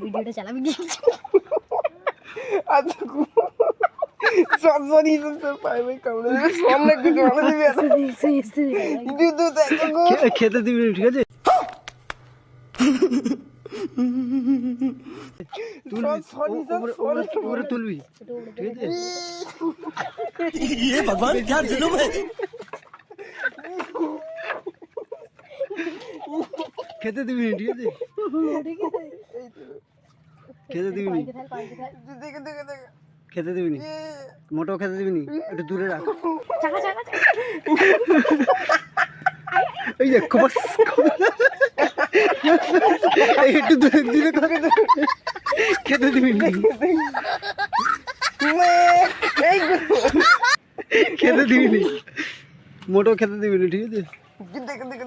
ভিডিওটা চালাবি কি? আচ্ছা সব সরি সব পাই ভাই কামড়ে দেবে সামনে কিছু কামড়ে দিবি আর দুধ দেখো খেতে দিবি না, ঠিক আছে? সরি উপরে তুলবি, ঠিক আছে? খেতে দিবি না, ঠিক আছে? খেতে দিবি নি, দেখে দেখে দেখে খেতে দিবি নি, মোটাও খেতে দিবি নি, একটু দূরে রাখ। এই যে একটু দূরে দূরে করে খেতে দিবি নি, এই খেতে দিবি নি, মোটাও খেতে দিবি নি, ঠিক আছে? দেখে দেখে